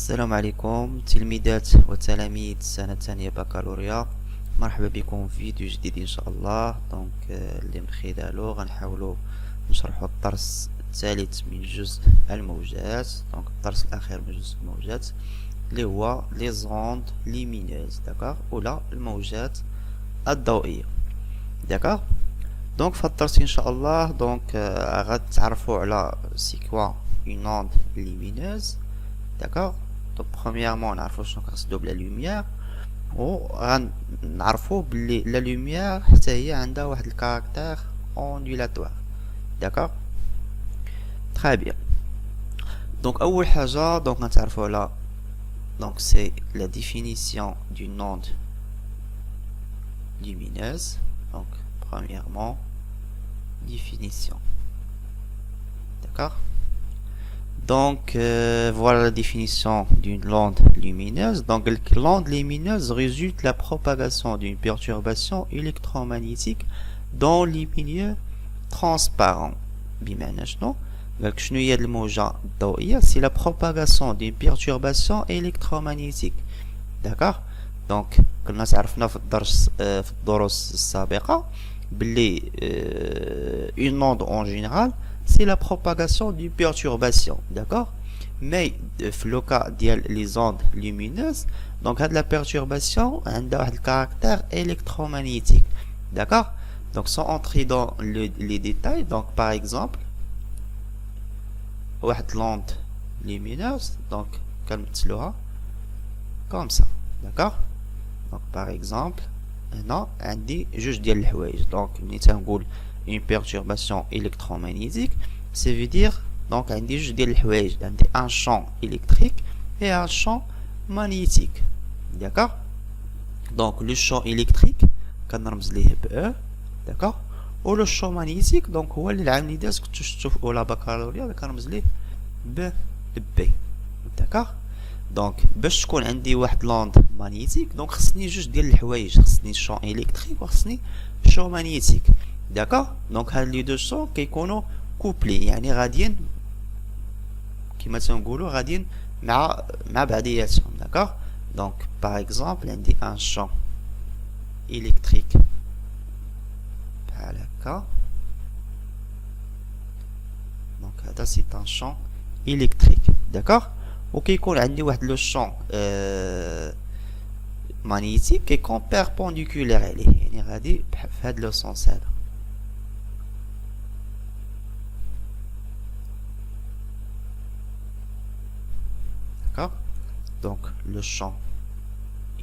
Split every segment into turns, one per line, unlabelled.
السلام عليكم تلميذات وتلاميذ السنة الثانية بكالوريا. مرحبا بكم في فيديو جديد ان شاء الله. اللي من خلاله غنحاولوا نشرحوا الدرس الثالث من جزء الموجات. الدرس الاخير من جزء الموجات اللي هو لي زوند ليمينوز ولا الموجات الضوئية. في الدرس ان شاء الله غتعرفوا على سيكوا une onde lumineuse. Donc premièrement نعرفوا شنو كنقصدوا بلا lumière، و غنعرفوا بلي لا lumière حتى هي عندها واحد الكاركتير ondulatoire. très bien. Donc اول حاجه غنتعرفوا على c'est la définition d'une onde lumineuse. Donc premièrement définition. Voilà la définition d'une onde lumineuse. Donc l'onde lumineuse résulte la propagation d'une perturbation électromagnétique dans les milieux transparents. C'est la propagation d'une perturbation électromagnétique. D'accord. Donc كنا عرفنا في الدروس السابقة بلي une onde en général c'est la propagation d'une perturbation, mais le cas des ondes lumineuses, donc la perturbation a un caractère électromagnétique, donc sans entrer dans les détails, donc par exemple l'onde lumineuse, donc comme ça, donc par exemple هنا عندي جوج ديال الحوايج. donc ملي تنقول une perturbation électromagnétique, ça veut dire donc عندي جوج ديال الحوايج، عندي un champ électrique et un champ magnétique. donc le champ électrique كنرمز ليه ب E. و le champ magnétique donc هو اللي العامل ديالك كنتو شفتو في اولى بكالوريا كنرمز ليه ب B. donc باش تكون عندي واحد لوند مانيتيك donc خصني جوج ديال الحوايج، خصني شون الكتريك وخصني شون مانيتيك. donc هاد لي دو شون كيكونوا كوبلي، يعني غاديين كما تنقولوا غاديين مع بعضياتهم. donc par exemple عندي ان شون الكتريك بحال هكا. donc هذا سي ان شون الكتريك. وكيكون عندي واحد لو شون مانيتيك كيكون بيربونديكولير عليه، يعني غادي في هاد لو سونس هذا. donc le champ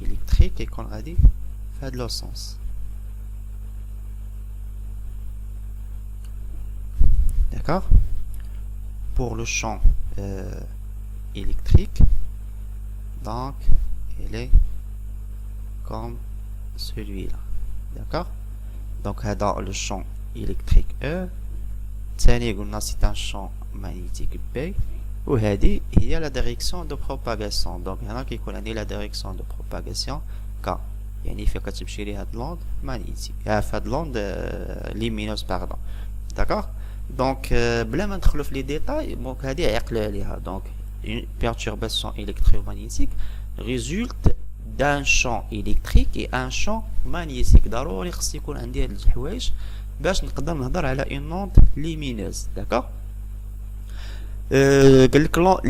électrique كيكون غادي في هاد لو سونس. pour le champ électrique, donc il est comme celui-là. donc dans le champ électrique E ثاني قلنا c'est un champ magnétique B، وهذه هي la direction de propagation. donc هنا كيكون عندي la direction de propagation K، يعني فين كتمشي لي هاد لوند مانيتيك في هاد لوند ليمينوس باردون. donc بلا ما ندخلو في لي ديتاي، دونك هذه عقلوا عليها. donc une perturbation électromagnétique résulte d'un champ électrique et un champ magnétique. ضروري خص يكون عندي هاد الحوايج باش نقدر نهضر على une onde lumineuse.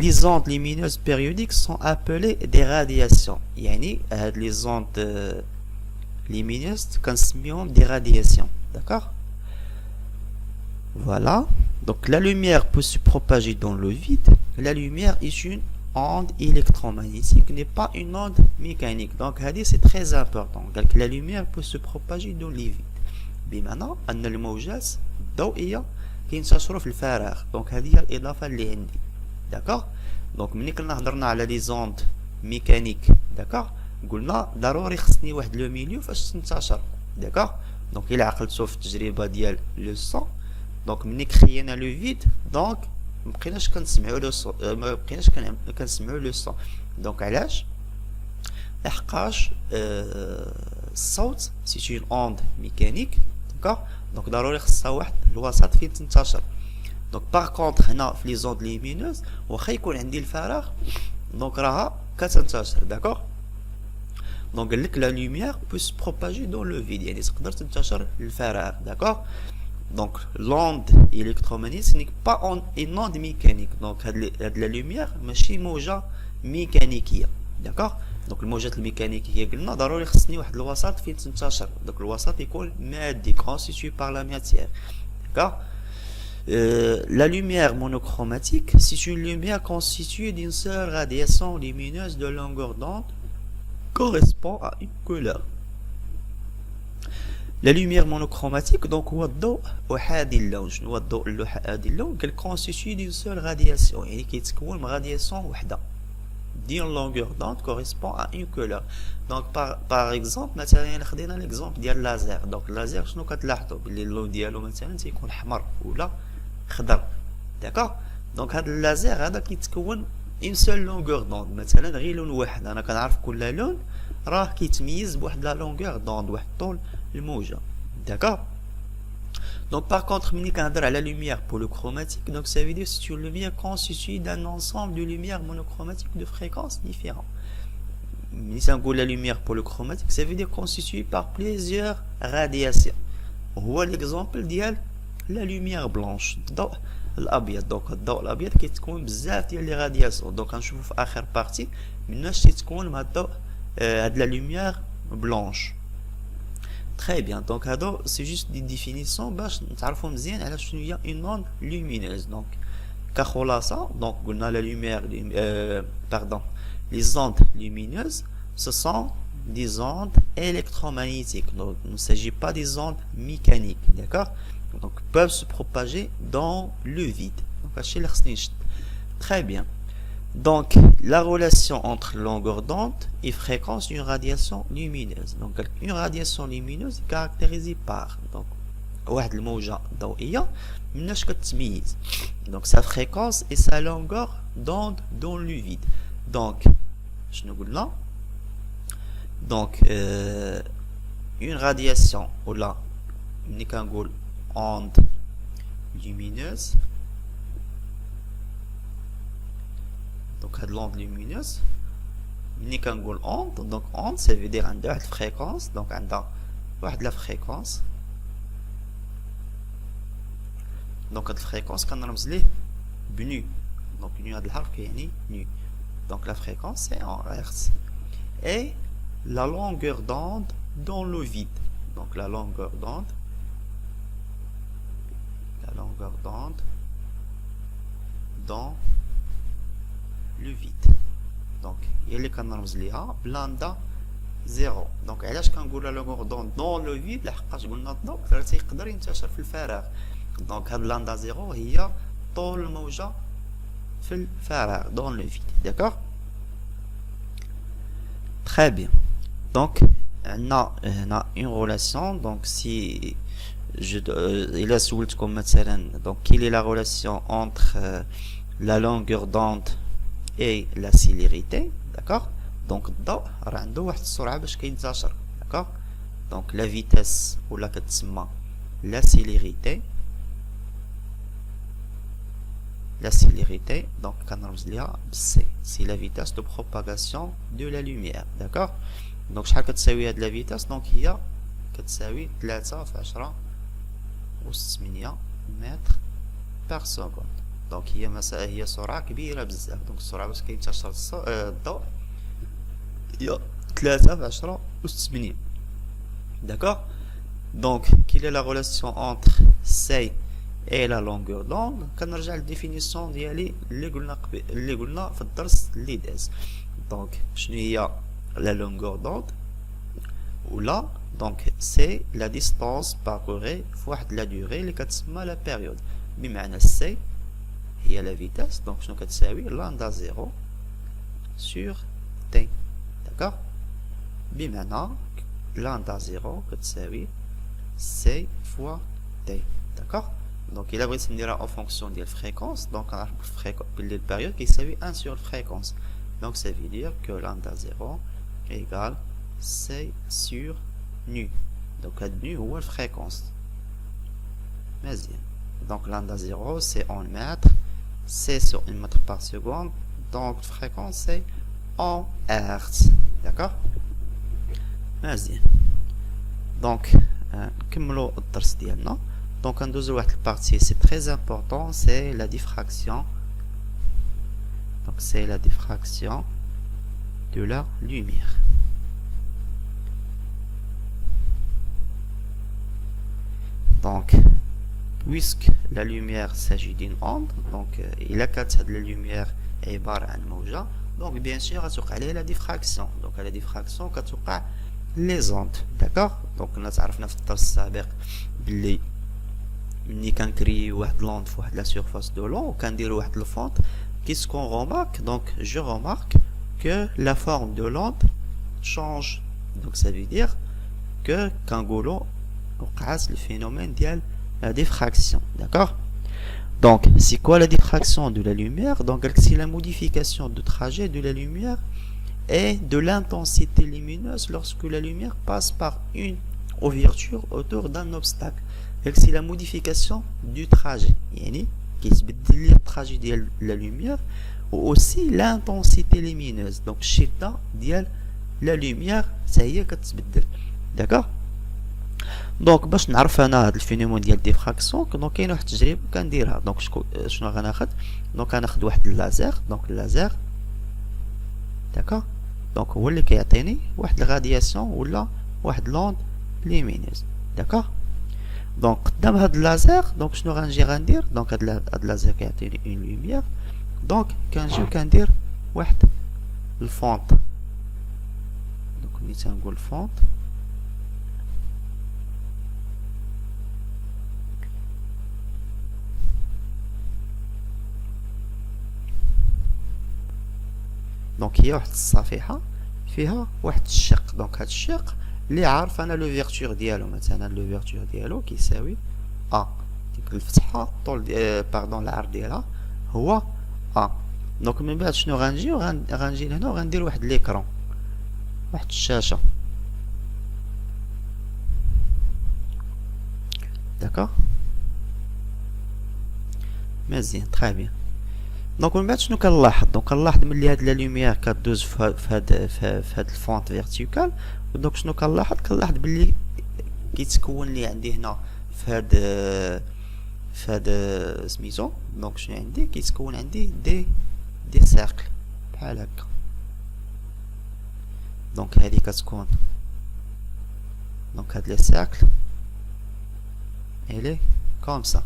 les ondes lumineuses périodiques sont appelées des radiations، يعني هاد les ondes lumineuses كنسميهم des radiations. voilà. donc la lumière peut se propager dans le vide. La lumière est une onde électromagnétique, n'est pas une onde mécanique. donc c'est très important. donc la lumière peut se propager dans le vide بمعنى أن الموجات الضوئية كينتشروا في الفراغ. donc هذه هي الإضافة اللي عندي. donc ملي كنا هضرنا على لي زوند ميكانيك قلنا ضروري خصني واحد لو ميليو فاش تنتشر. donc إلا عقلتو في التجربة ديال لو سون، donc ملي كرينا لو فيد donc مبقيناش كنسمعوا لو صوت، مبقيناش كنسمعوا لو صون. donc علاش؟ لحقاش الصوت سي اون اوند ميكانيك. donc ضروري خصها واحد الوسط فين تنتشر. Donc par contre هنا في لي زوند ليمينوز واخا يكون عندي الفراغ Donc راها كتنتشر. d'accord. Donc قال لك la lumière peut se propager dans le vide, يعني تقدر تنتشر للفراغ. d'accord. Donc l'onde électromagnétique ce n'est pas une onde mécanique. donc هاد la lumière ماشي موجة ميكانيكية. d'accord. donc الموجات الميكانيكية قلنا ضروري خصني واحد الوسط فين تنتشر. donc الوسط يكون مادي constitué par la matière. d'accord. La lumière monochromatique, c'est une lumière constituée d'une seule radiation lumineuse de longueur d'onde correspond à une couleur. La lumière monochromatique, donc هو الضوء أحادي اللون. شنو هو الضوء الأحادي اللون؟ qu'elle constitue d'une seule radiation، يعني كيتكون من radiation وحدة d'une longueur d'onde correspond à une couleur. donc par exemple مثلا خدينا l'exemple ديال اللازر. donc اللازر شنو كتلاحظوا باللي اللون ديالو مثلا تيكون احمر ولا خضر. d'accord. donc هذا اللازر هذا كيتكون une seule longueur d'onde. مثلا غير لون واحد انا كنعرف كل لون راه كيتميز بواحد لا longueur d'onde واحد الطول الموجة. d'accord. donc par contre ملي كنهضر على lumière polychromatique donc ça veut dire c'est une lumière constituée d'un ensemble de lumières monochromatiques de fréquences différentes. ملي تنقول la lumière polychromatique ça veut dire constituée par plusieurs radiations. هو l'exemple ديال la lumière blanche الضوء الابيض. donc الضوء الابيض كيتكون بزاف ديال لي رادياسيون. donc غنشوفوا في اخر بارتي مناش تيتكون مع الضوء هاد la lumière blanche. très bien. donc هادو c'est juste des définitions باش نتعرفوا مزيان على شنو هي une onde lumineuse. donc كخلاصة donc قلنا la lumière pardon les ondes lumineuses ce sont des ondes électromagnétiques. donc il ne s'agit pas des ondes mécaniques. d'accord. donc peuvent se propager dans le vide. donc هادشي اللي خصني نشد. très bien. donc la relation entre longueur d'onde et fréquence d'une radiation lumineuse. donc une radiation lumineuse est caractérisée par donc واحد الموجة ضوئية مناش كتميز donc sa fréquence et sa longueur d'onde dans le vide. donc شنو قلنا؟ donc une radiation ولا ملي كنقول onde lumineuse donc هاد l'onde lumineuse ملي كنقول onde donc onde ça veut dire عندها واحد الفريكونس. donc عندها واحد لا فريكونس. donc هاد الفريكونس كنرمز ليه بنو. donc نو هاد الحرف كيعني نو. donc la fréquence c'est en hertz et la longueur d'onde dans le vide. donc la longueur d'onde dans le vide. donc هي اللي كنرمز ليها بلاندا زيرو. donc علاش كنقول لا longueur d'onde dans le vide؟ لحقاش قلنا الضوء راه تيقدر ينتشر في الفراغ. donc هاد لاندا زيرو هي طول الموجة في الفراغ dans le vide. d'accord. très bien. donc عندنا هنا une relation. donc si إلا سولتكم مثلا donc quelle est la relation entre la longueur d'onde et la célérité. d'accord. donc الضوء راه عنده واحد السرعة باش كينتشر. d'accord. donc la vitesse ولا كتسمى la célérité. donc كنرمز ليها c. c'est la vitesse de propagation de la lumière. d'accord. donc شحال كتساوي هاد la vitesse؟ donc هي كتساوي 3 في 10 أس 8 متر بار سكوند. donc هي سرعة كبيرة بزاف. donc السرعة باش كينتشر الضوء هي 3 في 10 أس 8. d'accord. donc quelle est la relation entre c et la longueur d'onde؟ كنرجع للديفينيسيون ديالي اللي قلنا في الدرس اللي داز. donc شنو هي la longueur d'onde ولا donc c'est la distance parcourue في واحد la durée اللي كتسمى la période. بمعنى c هي la vitesse. donc شنو كتساوي lambda 0 sur t. d'accord. بمعنى lambda 0 كتساوي c fois t. d'accord. donc إلا بغيت نديرها en fonction ديال الفريكونس donc غنعرف باللي البيريود كيساوي 1 sur الفريكونس. donc ça veut dire que lambda 0 égale c sur nu. donc هاد nu هو الفريكونس. مزيان. donc lambda 0 c'est en mètres, c sur 1 mètre par seconde, donc fréquence c'est en hertz, d'accord. مزيان donc نكملوا الدرس ديالنا. donc ندوزو واحد البارتي c'est très important, c'est la diffraction. donc c'est la diffraction de la lumière. donc puisque la lumière s'agit d'une onde, donc il a كانت هاد la lumière عبارة عن موجة, donc bien sûr غتوقع عليها la diffraction. donc la diffraction كتوقع les ondes, d'accord. donc كنا تعرفنا في الدرس السابق باللي ملي كنكري واحد لوند في واحد لا surface de l'eau وكنديرو واحد الفونت, qu'est-ce qu'on remarque? donc je remarque que la forme de l'onde change. donc ça veut dire que كنقولو وقعت le phénomène ديال la diffraction, d'accord. donc c'est quoi la diffraction de la lumière? donc c'est la modification de trajet de la lumière et de l'intensité lumineuse lorsque la lumière passe par une ouverture autour d'un obstacle. c'est la modification du trajet, يعني كيتبدل لي التراجي ديال la lumière و aussi l'intensité lumineuse. donc الشدة ديال la lumière حتى هي كتبدل, d'accord. دونك باش نعرف انا هاد الفينومين ديال ديفراكسيون, دونك كاين واحد التجربه كنديرها. دونك شنو غناخد؟ دونك غناخد واحد اللازير. دونك اللازير داكوغ, دونك هو اللي كيعطيني واحد الغادياسيون ولا واحد لوند لومينيوز, داكوغ. دونك قدام هاد اللازير دونك شنو غنجي غندير؟ دونك هاد اللازير كيعطيني اون لوميير, دونك كنجيو كندير واحد الفونت. دونك ملي تنقول فونت دونك هي واحد الصفيحه فيها واحد الشق. دونك هاد الشق اللي عارف انا لوفيرتور ديالو, مثلا لوفيرتور ديالو كيساوي ا, ديك الفتحه طول باردون العرض ديالها هو ا. دونك من بعد شنو غنجي لهنا وغندير واحد ليكرون, واحد الشاشه, داكوغ. مزيان تري بيان. دونك من بعد شنو كنلاحظ؟ دونك كنلاحظ ملي هاد لا لوميير كدوز في هاد الفونت فيرتيكال. دونك شنو كنلاحظ بلي كيتكون لي عندي هنا في هاد سميتو. دونك شنو عندي؟ كيتكون عندي دي سيركل بحال هكا. دونك هادي كتكون دونك هاد لي سيركل الي كوم سا.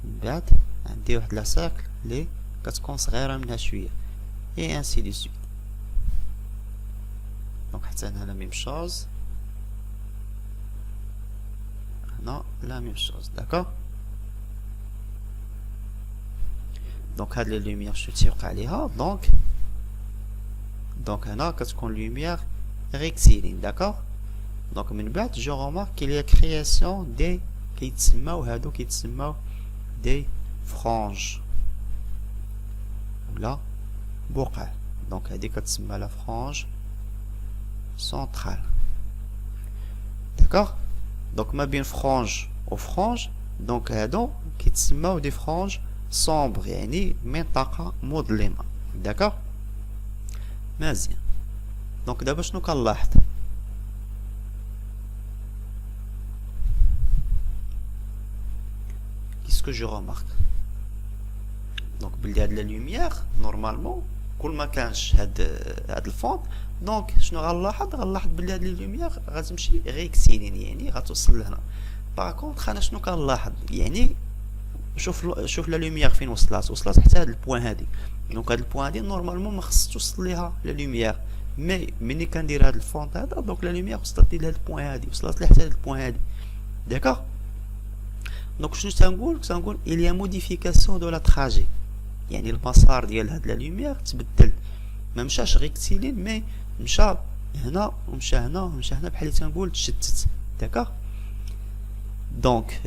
من بعد عندي واحد لا سيركل لي كتكون صغيره منها شويه, اي انسي دي سويت. دونك حتى هنا لا ميم شوز, هنا لا ميم شوز, داكوغ. دونك هاد لي لوميير شنو تيوقع عليها؟ دونك هنا كتكون لوميير ريكتيلين, داكوغ. دونك من بعد جو رومارك كيل يا كرياسيون دي هادو كيتسماو دي فرانج ولا بقع. دونك هادي كتسمى لا فرانج سنترال, داكوغ. دونك ما بين فرانج و فرانج دونك هادو كيتسماو دي فرانج سومبر, يعني منطقة مظلمة, داكوغ. مزيان. دونك دابا شنو كنلاحظ؟ que je remarque donc بلي هاد لا لوميير نورمالمون كل ما كانش هاد الفونت, دونك شنو غنلاحظ بلي هاد لي لوميير غتمشي ريكسيلين, يعني غتوصل لهنا. باغ كونطخ انا شنو كنلاحظ؟ يعني شوف لا لوميير فين وصلت حتى هاد البوان هادي. دونك هاد البوان هادي نورمالمون ما خصش توصل ليها لا لوميير, مي ملي كندير هاد الفونت هذا دونك لا لوميير وصلت لي لهاد البوان هادي, وصلت لي حتى هاد البوان هادي, داكوغ. دونك شنو تنقول il y a modification de la trajet, يعني المسار ديال هاد لا لوميير تبدل, ما مشاش ريكتيلين مي مشى هنا ومشى هنا ومشى هنا, بحال اللي تنقول تشتت, داكوغ. دونك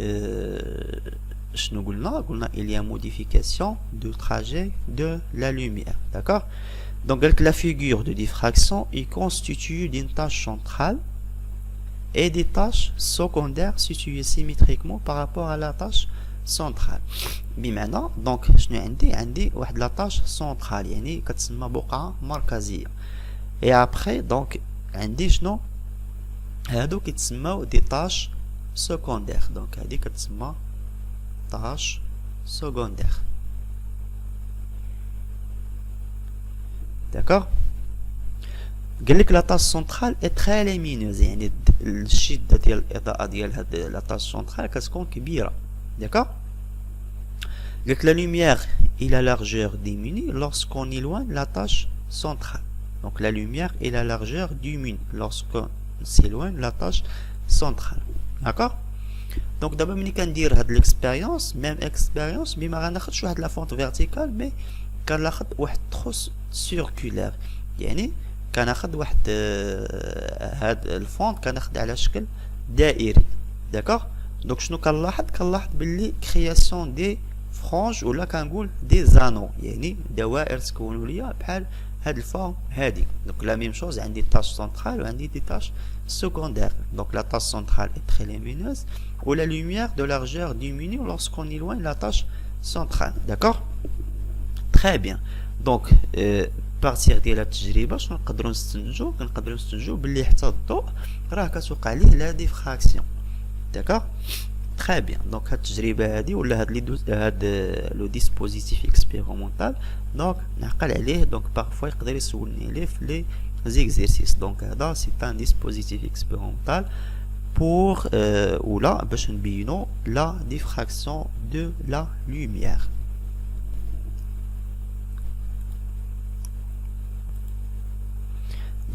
شنو قلنا il y a modification de trajet de la lumière, d'accord. donc la figure de diffraction est constituée d'une tâche centrale et des tâches secondaires situées symétriquement par rapport à la tâche centrale. بمعنى دونك شنو عندي واحد لاطاج سونطرال يعني كتسمى بقعة مركزية. اي ابخي دونك عندي شنو هادو كيتسماو دي طاش سكوندير. دونك هادي كتسمى طاش سكوندير. داكوغ. قالك لاطاج سونطرال اي تري ليمينوز يعني الشدة ديال الإضاءة ديال هاد لاطاج سونطرال كتكون كبيرة. داكوغ. قالك la lumière et la largeur diminuent lorsqu'on éloigne la tâche centrale. Donc la lumière et la largeur diminuent lorsqu'on s'éloigne la tâche centrale. D'accord? Donc d'abord ملي كندير هاد l'expérience même expérience مي ما غناخدش واحد لا فونت فيرتيكال مي كناخد واحد تروس سيركولير يعني كناخد واحد هاد الفونت كناخد على شكل دائري. داكوغ. دونك شنو كنلاحظ باللي كرياسيون دي فرانج ولا كنقول دي زانو يعني دوائر تكونوا ليا بحال هاد الفورم هادي. دونك لا ميم شوز عندي تاش سنترال وعندي دي تاش secondaires. Donc la tâche centrale est très lumineuse ou la lumière de largeur diminue lorsqu'on éloigne la tâche centrale. D'accord? Très bien. Donc بارتيغ ديال التجربه شنو نقدروا نستنتجوا باللي حتى الضوء راه كتوقع ليه لا ديفراكسيون. داكوغ. تري بيان. دونك هاد التجربه هادي ولا هاد لو ديسبوزيتيف اكسبيريمونطال دونك نعقل عليه. دونك بارفوا يقدر يسولني ليه في لي زيكزيرسيس. دونك هذا سي ان ديسبوزيتيف اكسبيريمونطال بور ولا باش نبينو لا ديفراكسيون دو لا لوميير.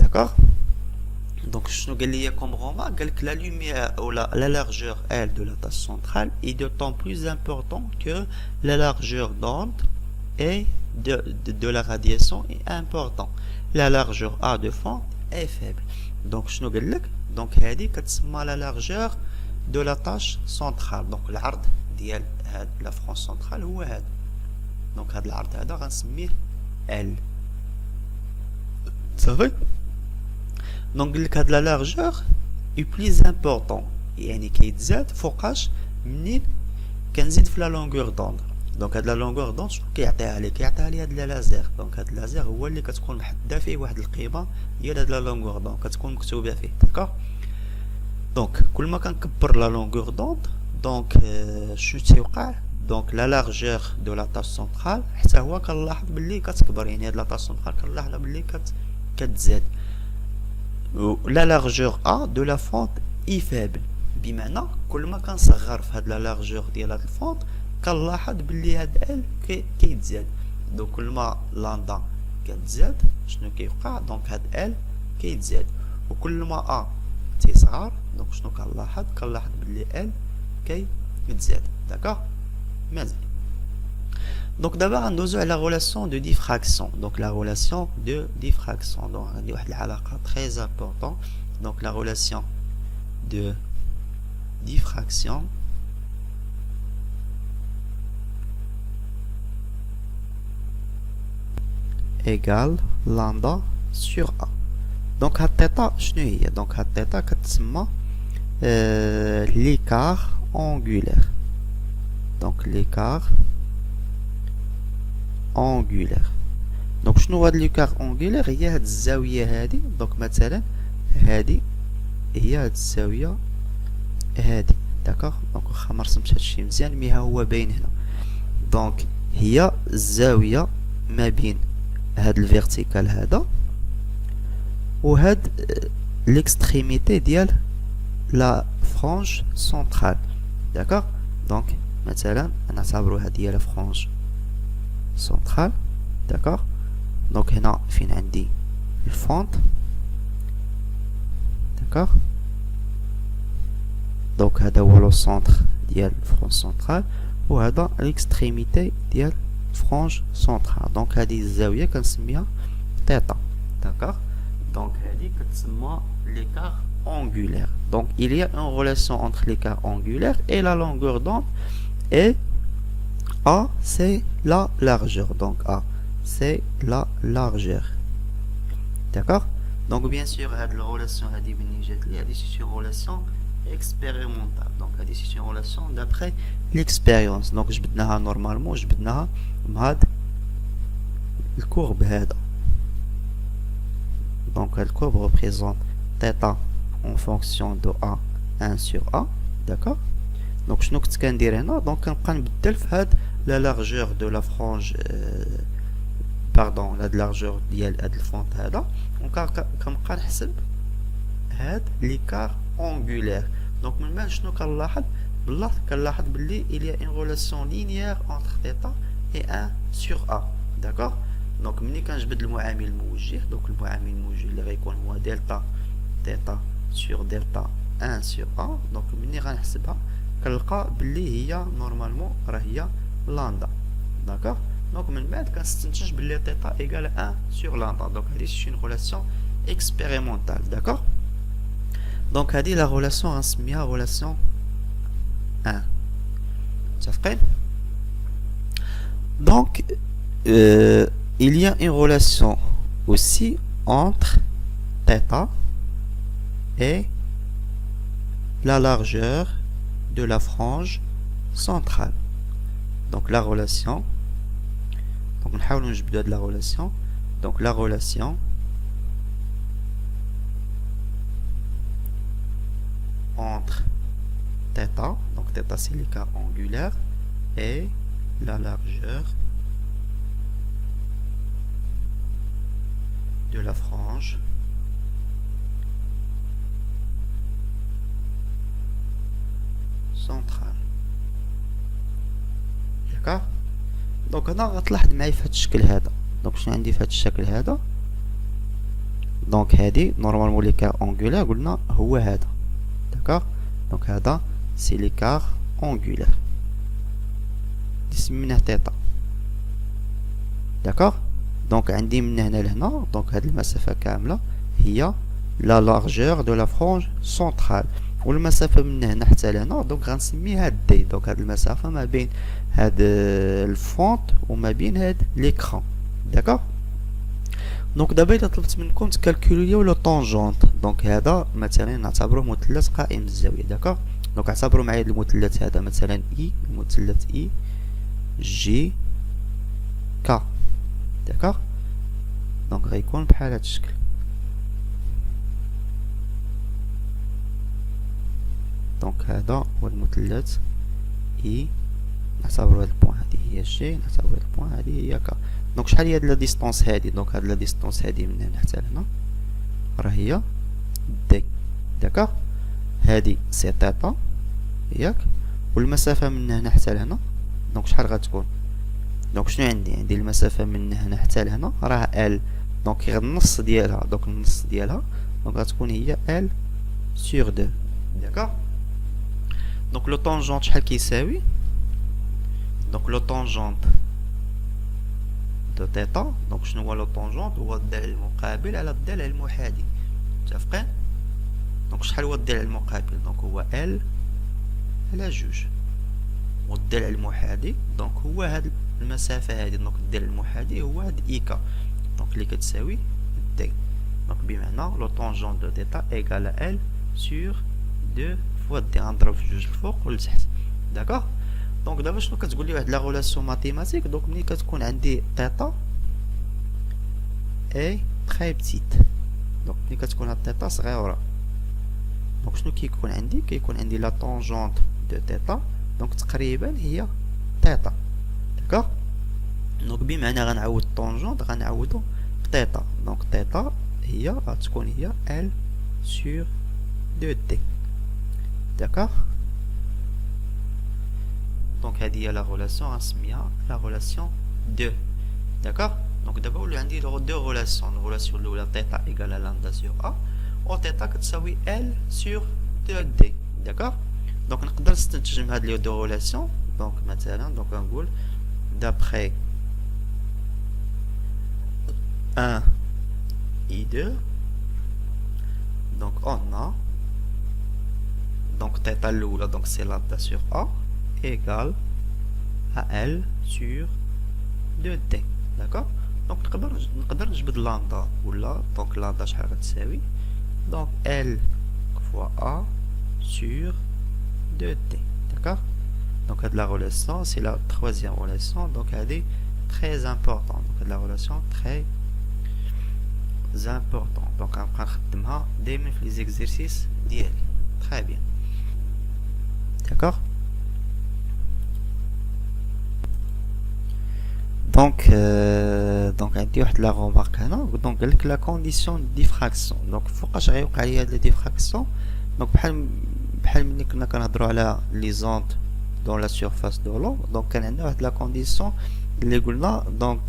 D'accord? Donc, je vais comme remarque que la lumière ou la largeur L de la tâche centrale est d'autant plus important que la largeur d'onde et de la radiation est important. La largeur A de fente est faible. Donc, je vais donc la largeur de la tâche centrale. Donc, l'art de la France centrale ou donc l'art de L. Ça va? Donc le cas de la largeur est plus important يعني كيتزاد فوقاش منين كنزيد في لا لونغور دوند. دونك هاد لا لونغور دوند شنو كيعطيها لي هاد لازير. دونك هاد لازير هو اللي كتكون محدده فيه واحد القيمه ديال هاد لا لونغور دوند كتكون مكتوبه فيه. داكوغ. دونك كل ما كنكبر لا لونغور دوند دونك شنو تيوقع دونك لا لارجور دو لا طاش سنترال حتى هو كنلاحظ باللي كتكبر يعني هاد لا طاش سنترال كنلاحظ باللي كتزاد. لا لارجور A de la fente est faible بمعنى كل ما كنصغر في هاد لا لارجور ديال هاد الفونت كنلاحظ بلي هاد ال كيتزاد. دونك كل ما لاندا كتزاد شنو كيوقع دونك هاد ال كيتزاد وكل ما A تيصغر دونك شنو كنلاحظ بلي ال كيتزاد. داكوغ. مزيان. Donc d'abord ندوزو على la relation de diffraction. Donc la relation de diffraction. Donc عندي واحد العلاقة très important. Donc la relation de diffraction égale lambda sur A. Donc هاد θ شنو هي؟ Donc هاد θ كتسمى l'écart angulaire. Donc l'écart angulaire. دونك شنو هاد ليكار اونغولير؟ هي هاد الزاويه هادي. دونك مثلا هادي هي هاد الزاويه هادي. داكوغ. دونك واخا ما رسمتش هادشي مزيان مي ها هو باين هنا. دونك هي الزاويه ما بين هاد الفيرتيكال هذا وهاد ليكستريميتي ديال لا فرانج سنترال. داكوغ. دونك مثلا نعتبرو هادي هي لا فرانج centrale. D'accord. Donc هنا فين عندي الفونت. D'accord. Donc هذا هو لو سونتر ديال الفرونج سنترال وهذا ليكستريميتي ديال الفرونج سنترال. دونك هذه الزاويه كنسميها θ. D'accord. Donc هذه كتسمى l'écart angulaire. Donc il y a une relation entre l'écart angulaire et la longueur d'onde et A c'est la largeur. Donc A c'est la largeur. D'accord. Donc bien sûr هاد la relation هادي منين جات لي هادي c'est une relation expérimentale. Donc c'est une relation d'après l'expérience. Donc جبدناها normalement جبدناها بهاد الكورب هذا. Donc la courbe représente θ en fonction de A 1 sur A. D'accord. Donc شنو كنت كندير هنا؟ دونك كنبقى نبدل في هاد la largeur de la frange pardon la largeur ديال هاد الفونت هذا. كنبقى نحسب هاد l'écart angulaire. Donc من بعد شنو كنلاحظ؟ بالله كنلاحظ باللي il y a une relation linéaire entre θ et 1 sur A. D'accord. دونك ملي كنجبد المعامل الموجه، دونك المعامل الموجه اللي غيكون هو دلتا θ sur دلتا 1 sur A. دونك ملي غنحسبها كنلقى باللي هي نورمالمون راه هي لاندا. داكوغ. دونك من بعد كنستنتج باللي θ ايغال 1 sur لاندا. دونك هذه سي اون ريلاسيون اكسبيريمونتال. داكوغ. دونك هذه لا ريلاسيون غنسميها ريلاسيون 1. متفقين؟ دونك il y a une relation aussi entre θ et la largeur de la frange centrale. Donc la relation, donc نحاولوا نجبدوا هاد la relation. Donc la relation entre θ, donc θ c'est l'écart angulaire, et la largeur de la frange centrale. D'accord. دونك هنا غتلاحظ معايا في هذا الشكل هذا. دونك شنو عندي في هذا الشكل هذا؟ دونك هادي نورمالمون ليكار اونغولار قلنا هو هذا. داكوغ. دونك هذا سي ليكار اونغولار اللي سميناه θ. داكوغ. دونك عندي من هنا لهنا، دونك هاد المسافة كاملة هي لا لارجور دو لا فرونج سونترال، والمسافة من هنا حتى لهنا دونك غنسميها دي. دونك هاد المسافة ما بين هاد الفونت وما بين هاد ليكران. داكوغ. دونك دابا الا طلبت منكم تكالكوليو لو طونجونت، دونك هذا مثلا نعتبروه مثلث قائم الزاوية. داكوغ. دونك اعتبروا معايا المثلث هذا مثلا اي، المثلث اي جي كا. داكوغ. دونك غيكون بحال هاد الشكل. دونك هذا هو المثلث اي، نعتبرو هاد البوان هادي هي جي، نعتبرو هاد البوان هادي هي كا. دونك شحال هي هاد لا ديستونس هادي؟ دونك هاد لا ديستونس هادي من هنا حتى لهنا راه هي دي. داكوغ. هادي سي θ ياك، والمسافة من هنا حتى لهنا دونك شحال غتكون؟ دونك شنو عندي المسافة من هنا حتى لهنا راه ال. دونك غير النص ديالها، دونك النص ديالها دونك غتكون هي ال سور دو. داكوغ. دونك لو طونجونت شحال كيساوي؟ دونك لو طونجونت دو θ، دونك شنو هو لو طونجونت؟ هو الضلع المقابل على الضلع المحاذي. متفقين؟ دونك شحال هو الضلع المقابل؟ دونك هو ال على جوج، والضلع المحاذي دونك هو هاد المسافة هادي. دونك الضلع المحاذي هو هاد إيكا، دونك اللي كتساوي دي. دونك بمعنى لو طونجون دو θ إيكال ال سور دو فوا دي، غنضرب في جوج الفوق والتحت. داكوغ. دونك دابا شنو كتقول لي واحد لا ريلاسيون ماتيماتيك؟ دونك ملي كتكون عندي θ اي تري بتيت، دونك ملي كتكون هاد θ صغيرة، دونك شنو كيكون عندي؟ كيكون عندي لا طونجونت دو θ دونك تقريبا هي θ. داكوغ. دونك بمعنى غنعوض طونجونت غنعوضو بθ. دونك θ هي غتكون هي ال سور دو دي. داكوغ. دونك هذه هي لا ريلاسيون غنسميها لا ريلاسيون 2. داكوغ. دونك دابا ولاو عندي دو ريلاسيون. الريلاسيون الاولى θ ايكال لامدا سور ا، و θ كتساوي ال سور 2 دي. داكوغ. دونك نقدر نستنتج من هاد لي دو ريلاسيون. دونك مثلا دونك غنقول d'après 1 et 2 donc on a donc θ الاولى donc c'est lambda sur a égale à L sur 2D. D'accord. Donc نقدر نجبد لامدا ولا دونك لامدا شحال غتساوي؟ دونك L fois A sur 2t. D'accord? Donc, la relation, c'est la troisième relation. Donc, elle est très importante. Donc, la relation très importante. Donc, on va faire les exercices d'hier. Très bien. D'accord? Donc, la remarque, donc, la condition de diffraction. Donc, il faut que je la diffraction. Donc, les ondes dans la surface de l'eau. Donc, on a la condition, donc,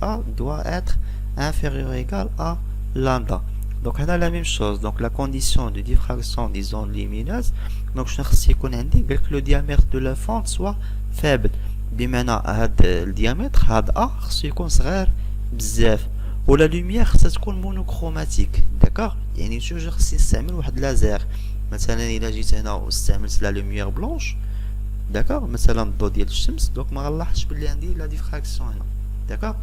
A doit être inférieur ou égal à lambda. Donc, on a la même chose. Donc, la condition de diffraction des ondes lumineuses. Donc, je sais que le diamètre de la fente soit faible. بمعنى هذا الديامتر هذا خصو يكون صغير بزاف ولا لوميير خصها تكون مونوكروماتيك داكوغ يعني توجور خصني نستعمل واحد لازير مثلا الا جيت هنا واستعملت لا لوميير بلونش داكوغ مثلا الضوء ديال الشمس دوك ما غنلاحظش بلي عندي لا ديفراكسيون هنا داكوغ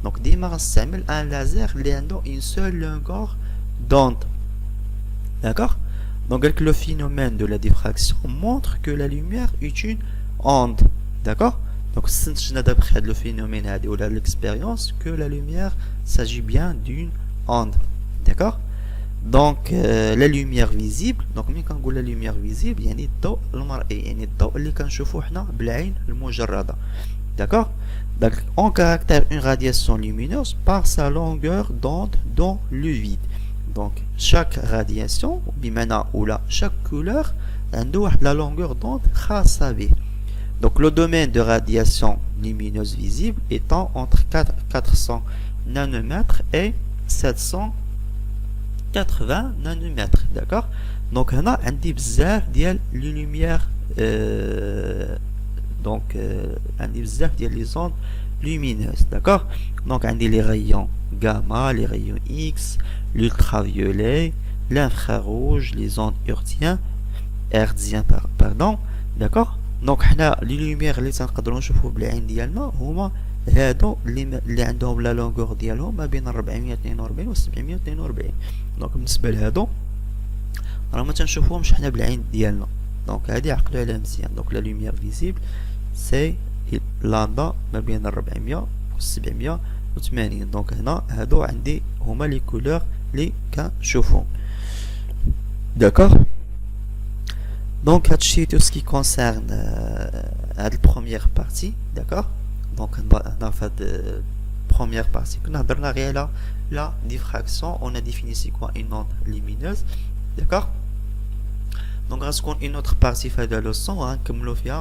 دونك ديما غنستعمل ان لازير اللي عنده اون سول لونغور دوند داكوغ دونك قالك لو phénomène de la diffraction montre que la lumière est une onde d'accord. Donc, d'après le phénomène ou l'expérience, que la lumière s'agit bien d'une onde. D'accord? Donc, la lumière visible, donc, quand on dit la lumière visible, il y a des taux, il d'accord? Donc, on caractère une radiation lumineuse par sa longueur d'onde dans le vide. Donc, chaque radiation, ou chaque couleur, a la longueur d'onde خاصة به. Donc, le domaine de radiation lumineuse visible étant entre 400 nanomètres et 780 nanomètres. D'accord? Donc, on a un bzaf ديال les lumières donc un bzaf ديال les ondes lumineuses. D'accord? Donc, on a les rayons gamma, les rayons X, l'ultraviolet, l'infrarouge, les ondes hertziennes, pardon. D'accord? Donc, les lumières اللي تنقدروا نشوفوا بالعين ديالنا هما هادو اللي عندهم لا لونغور ديالهم ما بين 442 و 742. دونك بالنسبه لهادو راه ما تنشوفوهمش حنا بالعين ديالنا. دونك هادي عقلوا عليها مزيان. دونك لا لوميير فيزيبل سي لامدا ما بين 400 و 780. دونك هنا هادو عندي هما لي كولور اللي كنشوفهم. داكوغ. Donc, c'est tout ce qui concerne la première partie, d'accord? Donc, on a fait la première partie. On a donné la diffraction. On a défini c'est quoi une onde lumineuse, d'accord? Donc, est-ce qu'on a une autre partie fait de la leçon, hein, comme le fait,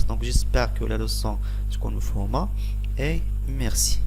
donc j'espère que la leçon, ce qu'on nous fait, et merci.